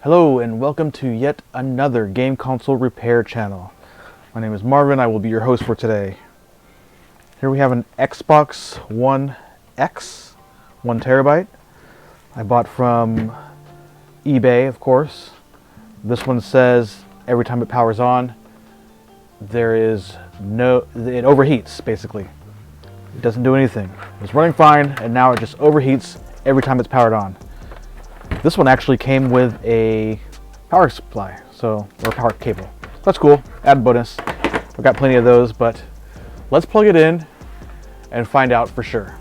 Hello and welcome to yet another game console repair channel. My name is Marvin. I will be your host for today. Here we have an Xbox One X, 1 terabyte. I bought from eBay, of course. This one says every time it powers on, it overheats basically. It doesn't do anything. It's running fine and now it just overheats every time it's powered on. This one actually came with a power supply, or power cable. That's cool, added bonus. I've got plenty of those, but let's plug it in and find out for sure.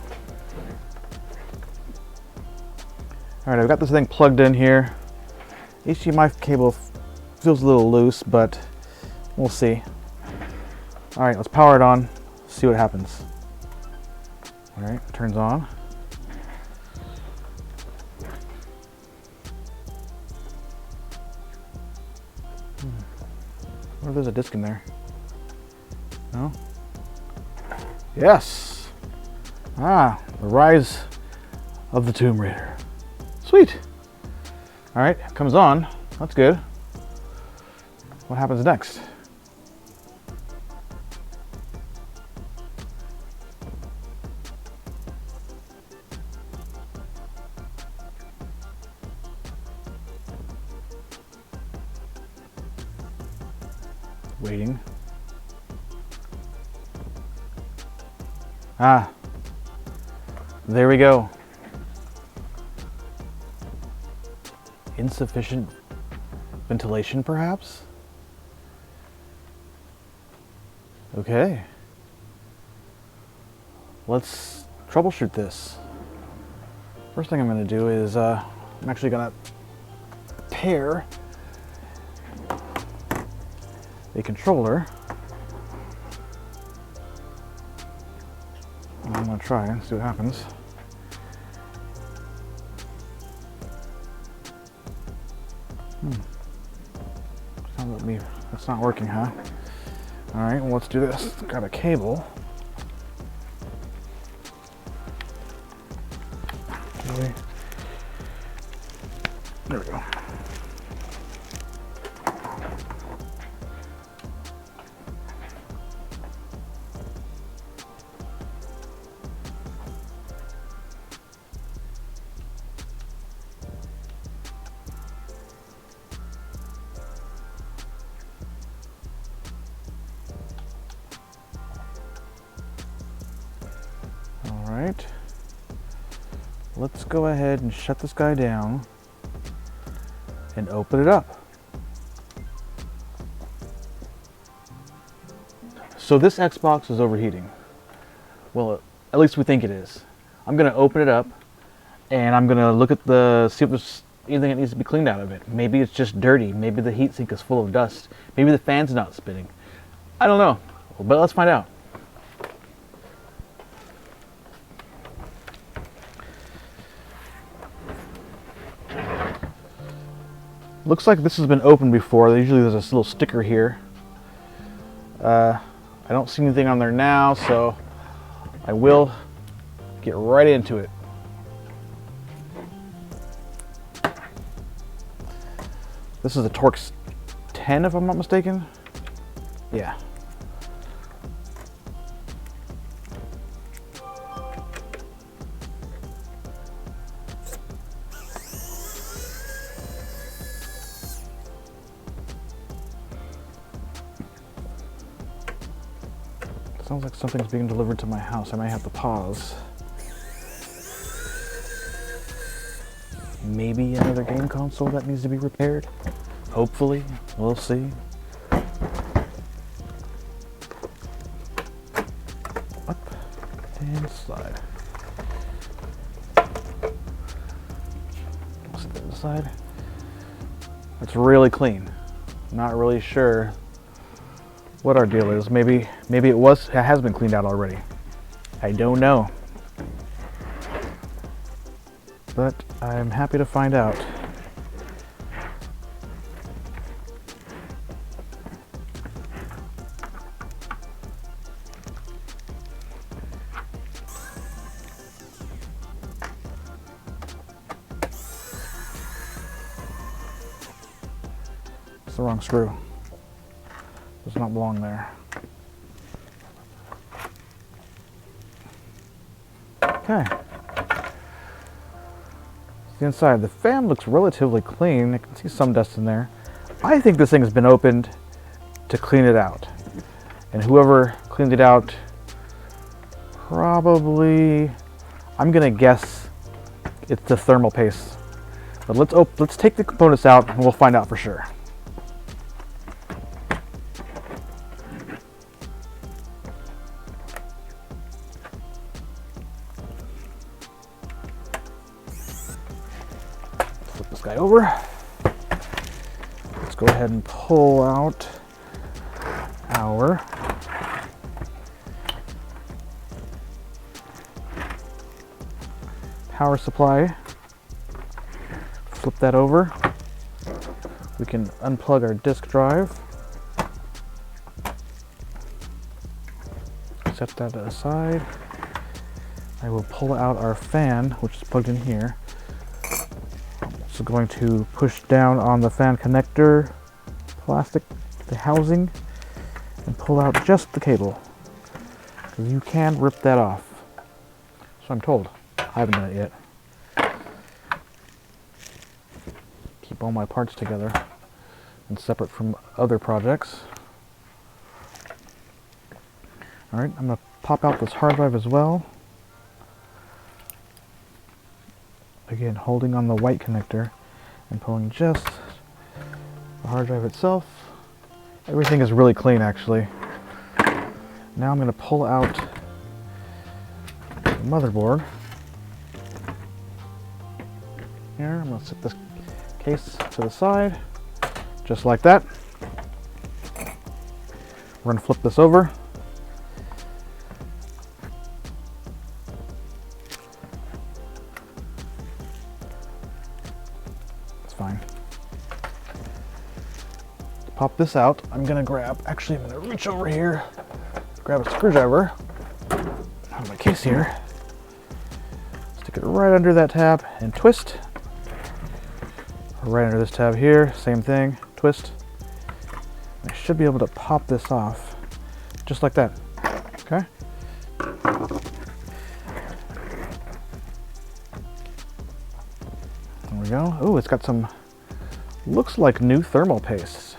All right, I've got this thing plugged in here. HDMI cable feels a little loose, but we'll see. All right, let's power it on, see what happens. All right, it turns on. I wonder if there's a disc in there. No? Yes! Ah, the Rise of the Tomb Raider. Sweet! Alright, it comes on. That's good. What happens next? Waiting. Ah, there we go. Insufficient ventilation, perhaps? Okay. Let's troubleshoot this. First thing I'm going to do is I'm actually going to pair a controller. I'm going to try and see what happens. That's not working, huh? Alright, well, let's do this. Let's grab a cable. Okay. There we go. Alright, let's go ahead and shut this guy down and open it up. So this Xbox is overheating. Well, at least we think it is. I'm going to open it up and I'm going to look at see if there's anything that needs to be cleaned out of it. Maybe it's just dirty. Maybe the heatsink is full of dust. Maybe the fan's not spinning. I don't know, but let's find out. Looks like this has been opened before. Usually there's this little sticker here. I don't see anything on there now, so I will get right into it. This is a Torx 10, if I'm not mistaken. Yeah. Sounds like something's being delivered to my house. I might have to pause. Maybe another game console that needs to be repaired. Hopefully, we'll see. Up and slide. Sit to the side. It's really clean. Not really sure what our deal is. Maybe it has been cleaned out already. I don't know. But I'm happy to find out. the wrong screw. Does not belong there. Okay. The inside. The fan looks relatively clean. I can see some dust in there. I think this thing has been opened to clean it out. And whoever cleaned it out, probably, I'm gonna guess it's the thermal paste. But let's take the components out and we'll find out for sure. Flip this guy over. Let's go ahead and pull out our power supply. Flip that over. We can unplug our disk drive. Set that aside. I will pull out our fan, which is plugged in here. So going to push down on the fan connector plastic, the housing, and pull out just the cable. Because you can rip that off. So I'm told. I haven't done it yet. Keep all my parts together and separate from other projects. Alright, I'm going to pop out this hard drive as well. Again, holding on the white connector and pulling just the hard drive itself. Everything is really clean actually. Now I'm going to pull out the motherboard. Here, I'm going to set this case to the side, just like that. We're going to flip this over. It's fine. To pop this out, I'm going to grab, actually I'm going to reach over here, grab a screwdriver out of my case here, stick it right under that tab and twist. Right under this tab here, same thing, twist. I should be able to pop this off, just like that, okay? There we go. Oh, it's got some, looks like new thermal paste.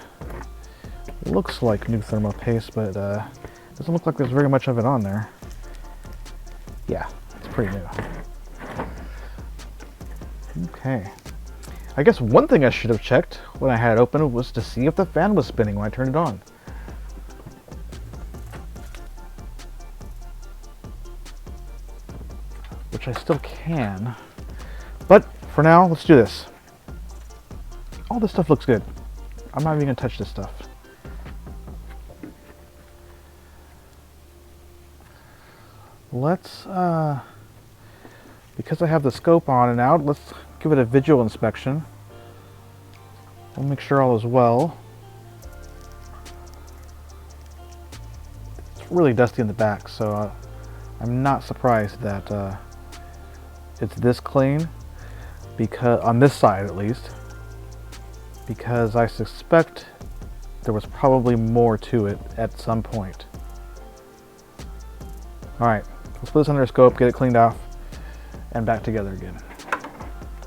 Looks like new thermal paste, but doesn't look like there's very much of it on there. Yeah, it's pretty new. Okay. I guess one thing I should have checked when I had it open was to see if the fan was spinning when I turned it on. Which I still can. But for now, let's do this. All this stuff looks good. I'm not even going to touch this stuff. Let's, because I have the scope on and out, let's give it a visual inspection. We'll make sure all is well. It's really dusty in the back, so I'm not surprised that it's this clean, because on this side at least, because I suspect there was probably more to it at some point. Alright, let's put this under a scope, get it cleaned off, and back together again.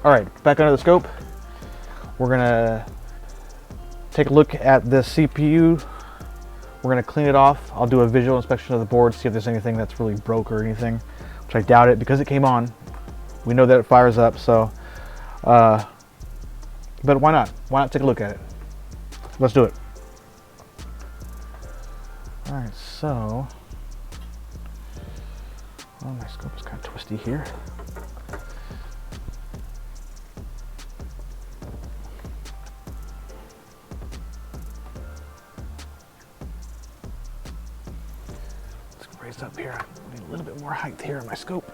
Alright, back under the scope. We're gonna take a look at this CPU. We're gonna clean it off. I'll do a visual inspection of the board, see if there's anything that's really broke or anything, which I doubt it because it came on. We know that it fires up, so, but why not? Why not take a look at it? Let's do it. Alright, so, well, my scope is kind of twisty here. Up here, I need a little bit more height here in my scope.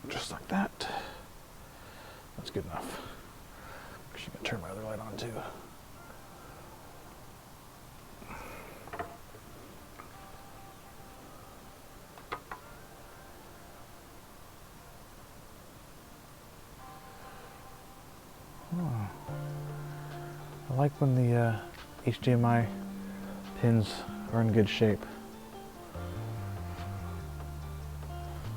Just like that. That's good enough. Actually, I'm gonna turn my other light on too. Oh. I like when the HDMI pins are in good shape.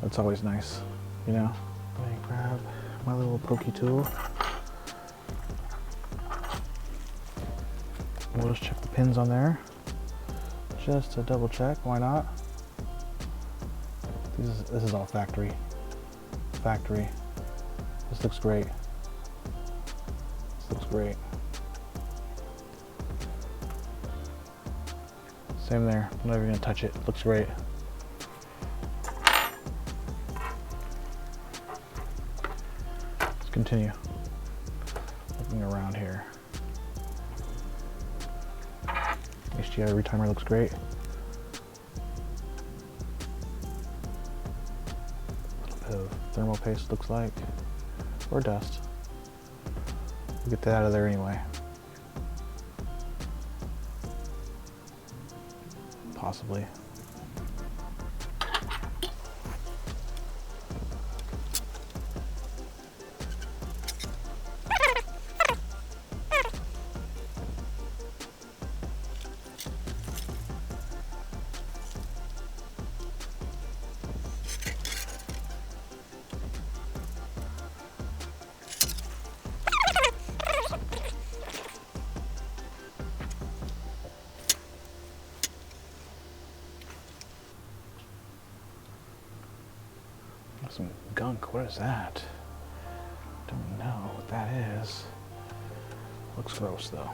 That's always nice, you know? Let me grab my little pokey tool. We'll just check the pins on there, just to double check. Why not? This is all factory. Factory. This looks great. This looks great. Same there. I'm not even gonna touch it. Looks great. Let's continue looking around here. HDI retimer looks great. A little bit of thermal paste looks like, or dust. We'll get that out of there anyway. Possibly. Some gunk. What is that? Don't know what that is. Looks gross though.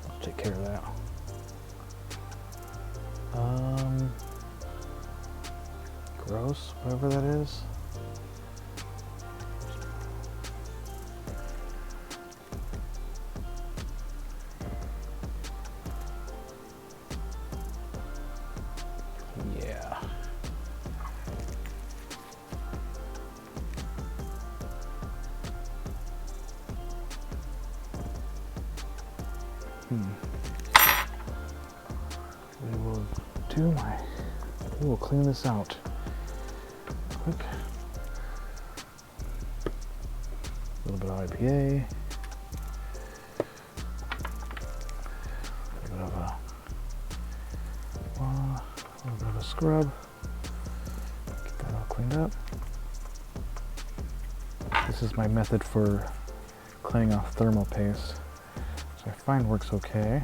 I'll take care of that. Gross, whatever that is. Yeah. We will clean this out quick. A little bit of IPA. A little bit of a scrub. Get that all cleaned up. This is my method for cleaning off thermal paste, which I find works okay.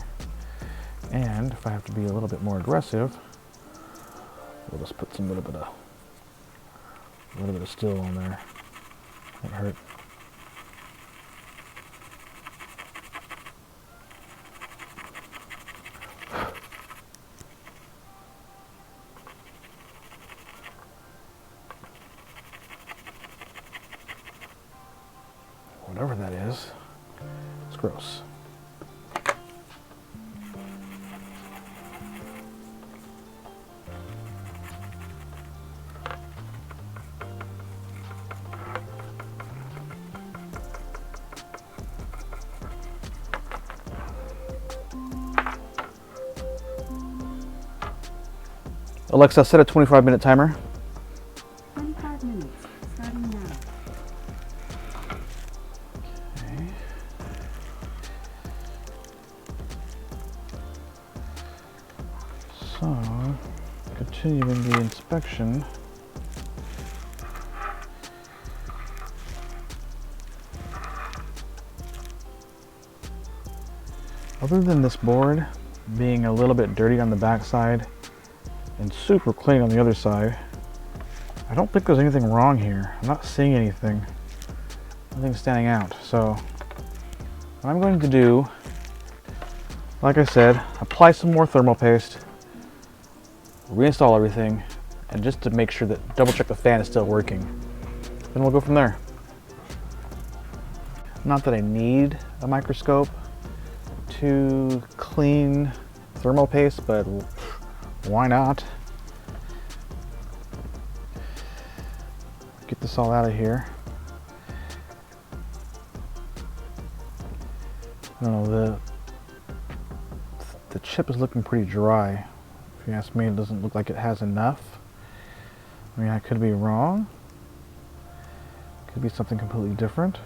And if I have to be a little bit more aggressive, we'll just put a little bit of still on there. Won't hurt. Whatever that is, it's gross. Alexa, set a 25-minute timer. 25 minutes, starting now. Okay. So, continuing the inspection. Other than this board being a little bit dirty on the back side and super clean on the other side, I don't think there's anything wrong here. I'm not seeing anything. Nothing standing out. So what I'm going to do, like I said, apply some more thermal paste, reinstall everything, and just to make sure that, double check the fan is still working. Then we'll go from there. Not that I need a microscope to clean thermal paste, but why not? Get this all out of here. I don't know, the chip is looking pretty dry. If you ask me, it doesn't look like it has enough. I mean, I could be wrong. Could be something completely different.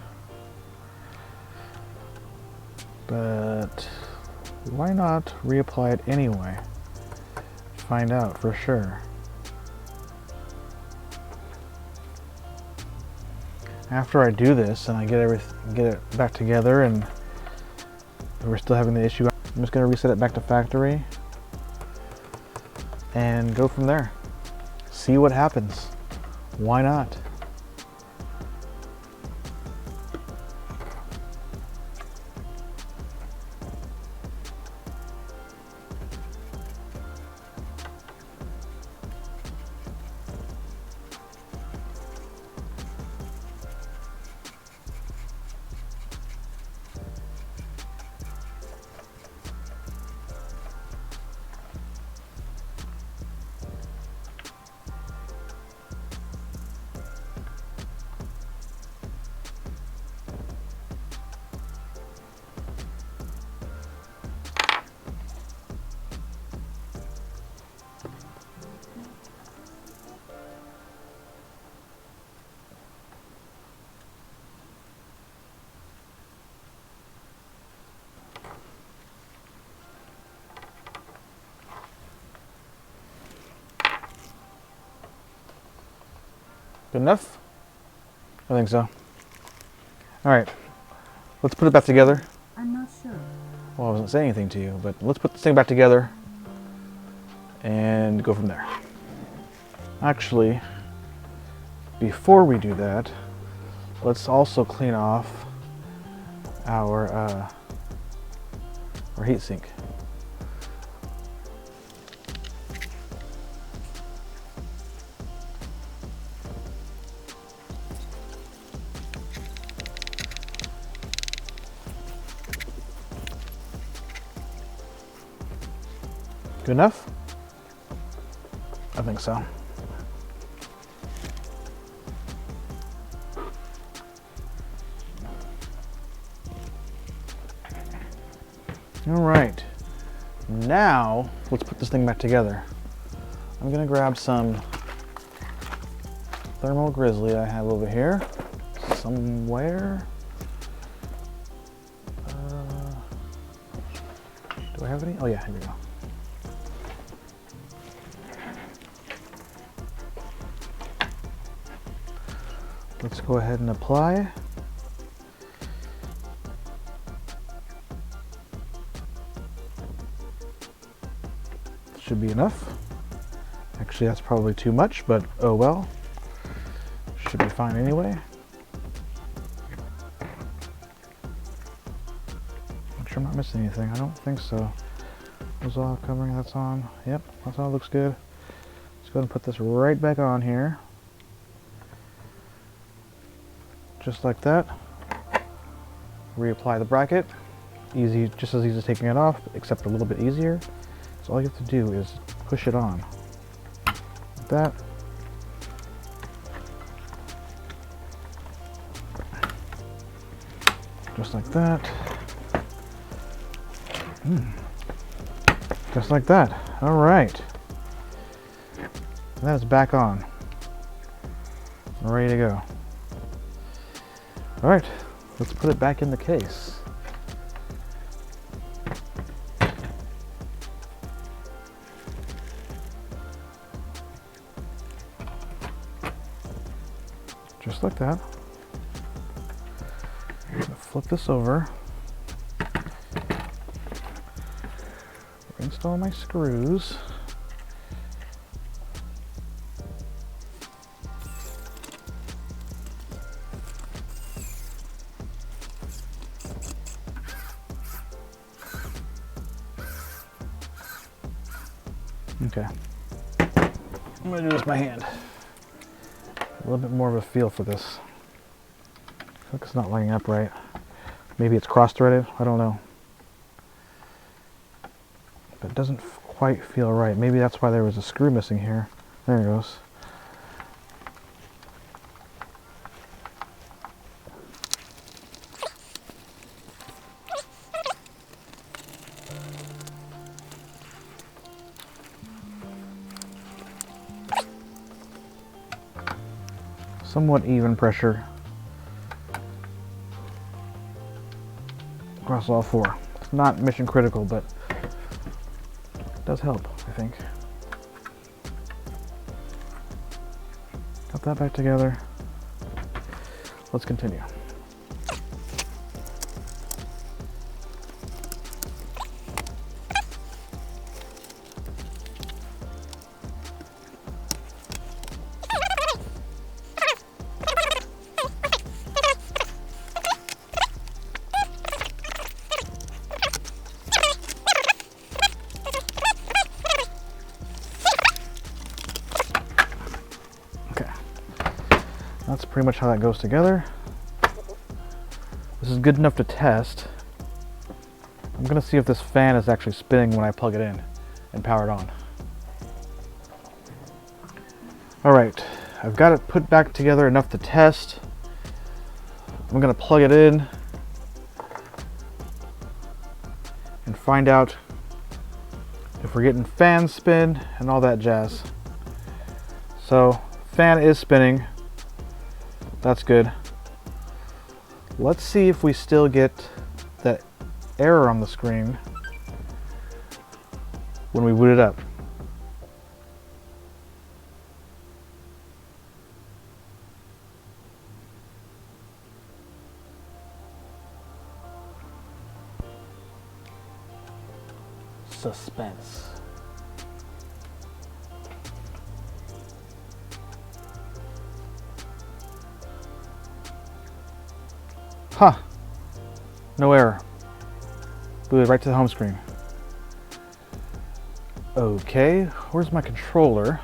But why not reapply it anyway? Find out for sure. After I do this and I get it back together and we're still having the issue, I'm just going to reset it back to factory and go from there. See what happens. Why not? Good enough? I think so. Alright, let's put it back together. I'm not sure. Well, I wasn't saying anything to you, but let's put this thing back together and go from there. Actually, before we do that, let's also clean off our heatsink. Good enough? I think so. All right, now let's put this thing back together. I'm gonna grab some thermal grizzly I have over here somewhere. Do I have any? Oh yeah, here we go. Let's go ahead and apply. Should be enough. Actually, that's probably too much, but oh well. Should be fine anyway. Make sure I'm not missing anything. I don't think so. Is all covering that's on. Yep, that's all looks good. Let's go ahead and put this right back on here. Just like that. Reapply the bracket. Easy, just as easy as taking it off, except a little bit easier. So all you have to do is push it on. Like that. Just like that. Just like that. All right. And that is back on. Ready to go. All right, let's put it back in the case. Just like that. I'm gonna flip this over. Install my screws. Okay, I'm gonna do this by hand. A little bit more of a feel for this. I feel like it's not lining up right. Maybe it's cross-threaded, I don't know. But it doesn't quite feel right. Maybe that's why there was a screw missing here. There it goes. Somewhat even pressure across all four. not mission critical, but it does help, I think. Got that back together. Let's continue. That's pretty much how that goes together. This is good enough to test. I'm gonna see if this fan is actually spinning when I plug it in and power it on. Alright, I've got it put back together enough to test. I'm gonna plug it in and find out if we're getting fan spin and all that jazz. So, fan is spinning. That's good. Let's see if we still get that error on the screen when we boot it up. Suspense. Huh. No error. Booted right to the home screen. Okay, where's my controller?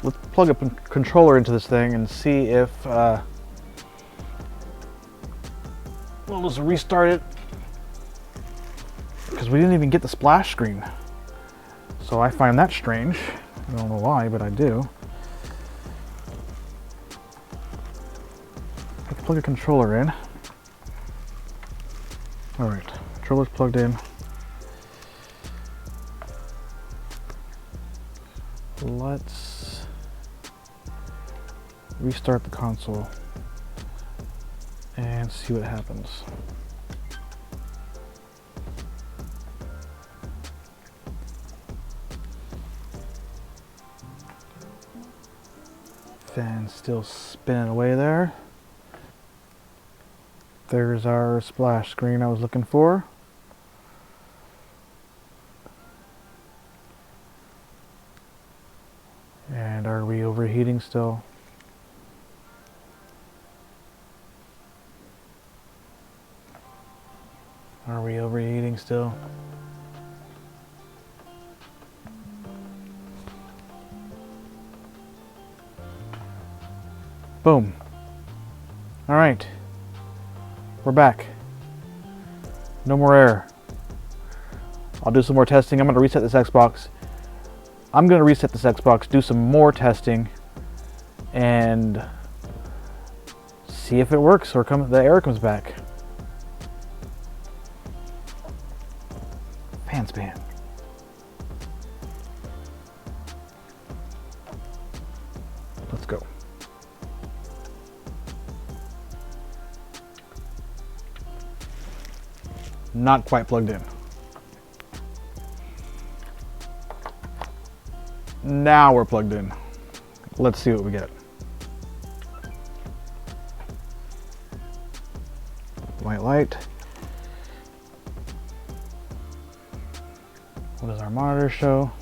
Let's plug a controller into this thing and see if we'll just restart it, because we didn't even get the splash screen. So I find that strange. I don't know why, but I do. Let's plug a controller in. Alright, controller's plugged in. Let's restart the console and see what happens. Fan still spinning away there. There's our splash screen I was looking for. And are we overheating still? Are we overheating still? Boom. All right. We're back. No more error. I'll do some more testing. I'm going to reset this Xbox. Do some more testing, and see if it works or the error comes back. Fan span. Let's go. Not quite plugged in. Now we're plugged in. Let's see what we get. White light. What does our monitor show?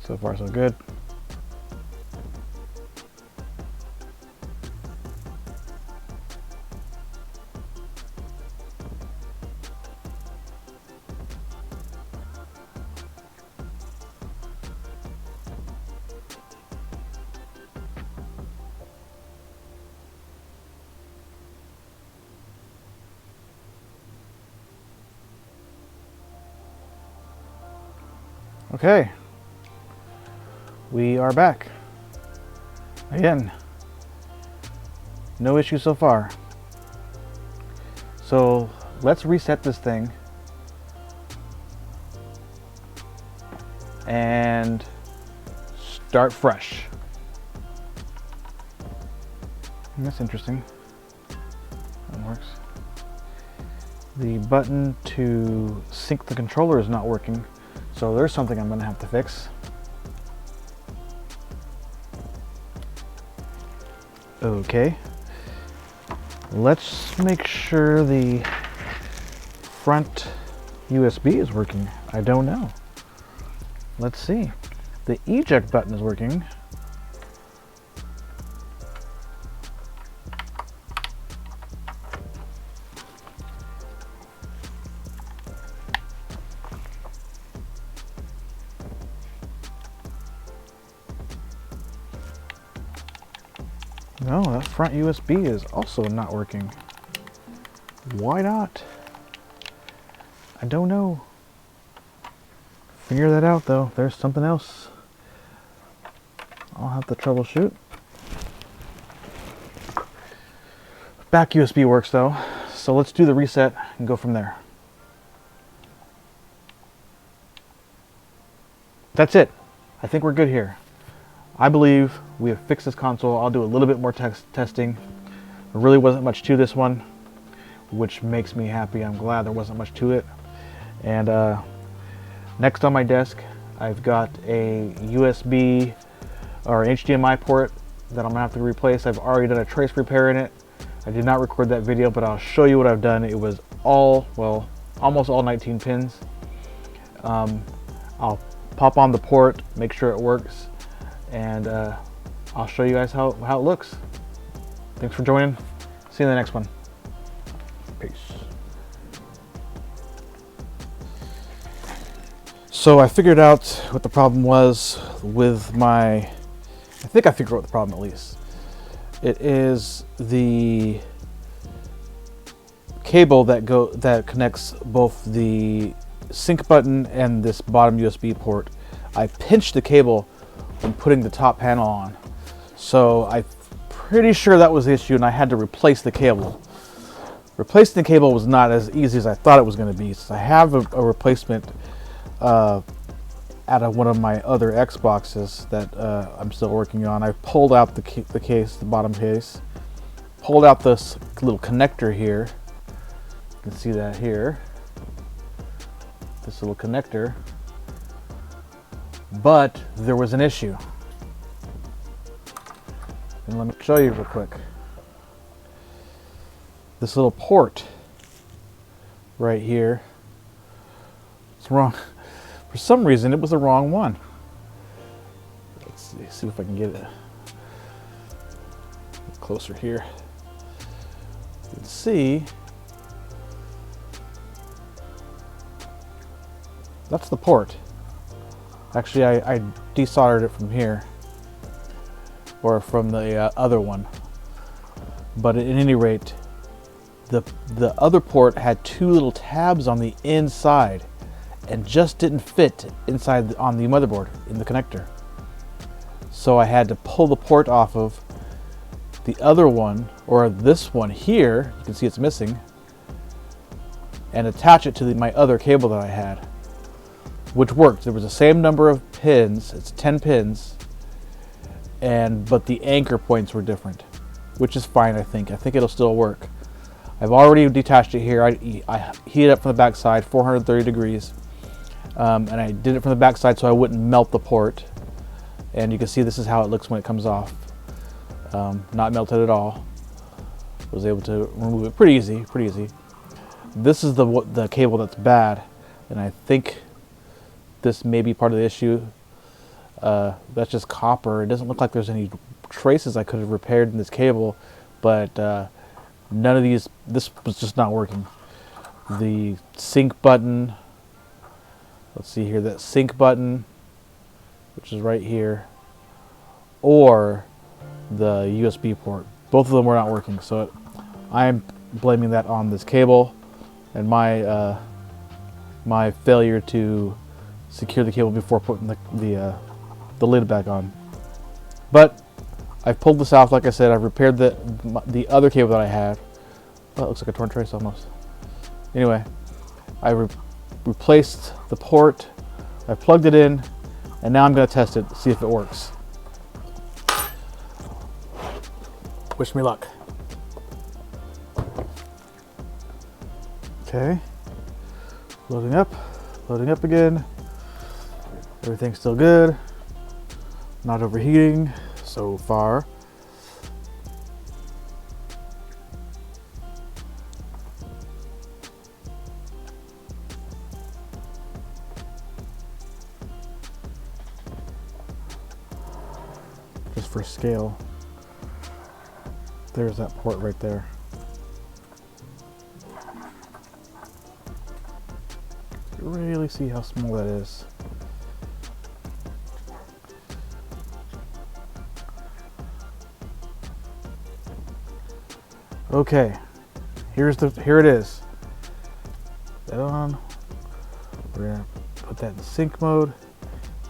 So far, so good. Okay. We are back. Again, no issue so far. So let's reset this thing and start fresh. That's interesting. That works. The button to sync the controller is not working, so there's something I'm going to have to fix. Okay. Let's make sure the front USB is working. I don't know. Let's see. The eject button is working. No, that front USB is also not working. Why not? I don't know. Figure that out though. There's something else I'll have to troubleshoot. Back USB works though, so let's do the reset and go from there. That's it. I think we're good here. I believe we have fixed this console. I'll do a little bit more testing. There really wasn't much to this one, which makes me happy. I'm glad there wasn't much to it. And next on my desk, I've got a USB or HDMI port that I'm gonna have to replace. I've already done a trace repair in it. I did not record that video, but I'll show you what I've done. It was almost all 19 pins. I'll pop on the port, make sure it works, and I'll show you guys how it looks. Thanks for joining. See you in the next one. Peace. So I figured out what the problem was with I think I figured out the problem at least. It is the cable that connects both the sync button and this bottom USB port. I pinched the cable when putting the top panel on, so I'm pretty sure that was the issue, and I had to replace the cable. Replacing the cable was not as easy as I thought it was going to be. So I have a replacement out of one of my other Xboxes that I'm still working on. I pulled out the case, the bottom case, pulled out this little connector here. You can see that here, this little connector. But there was an issue, and let me show you real quick. This little port right here, it's wrong. For some reason it was the wrong one. Let's see if I can get it closer here. You can see that's the port. Actually, I desoldered it from here, or from the other one. But at any rate, the other port had two little tabs on the inside, and just didn't fit inside on the motherboard in the connector. So I had to pull the port off of the other one, or this one here. You can see it's missing, and attach it to my other cable that I had, which worked. There was the same number of pins. It's 10 pins, but the anchor points were different, which is fine. I think it'll still work. I've already detached it here. I heat it up from the back side, 430 degrees, and I did it from the back side so I wouldn't melt the port. And you can see this is how it looks when it comes off. Not melted at all. Was able to remove it pretty easy. This is the cable that's bad, and I think this may be part of the issue. That's just copper. It doesn't look like there's any traces I could have repaired in this cable, but none of these, this was just not working. The sync button, let's see here, that sync button, which is right here, or the USB port, both of them were not working. So I'm blaming that on this cable and my my failure to secure the cable before putting the lid back on. But I've pulled this off. Like I said, I've repaired the other cable that I had. Oh, it looks like a torn trace almost. Anyway, I replaced the port. I plugged it in. And now I'm going to test it, see if it works. Wish me luck. Okay. Loading up again. Everything's still good. Not overheating so far. Just for scale, there's that port right there. You really see how small that is. Okay, here it is. That on. We're gonna put that in sync mode.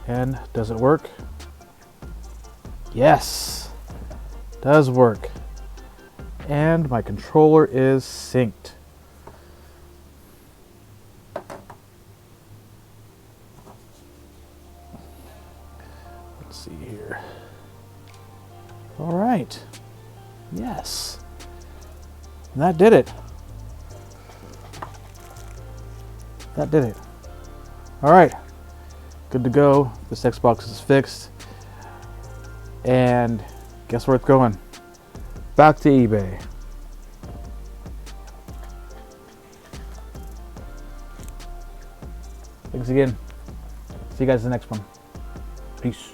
And does it work? Yes, does work. And my controller is synced. Let's see here. All right. Yes. And that did it. That did it. All right. Good to go. This Xbox is fixed. And guess where it's going? Back to eBay. Thanks again. See you guys in the next one. Peace.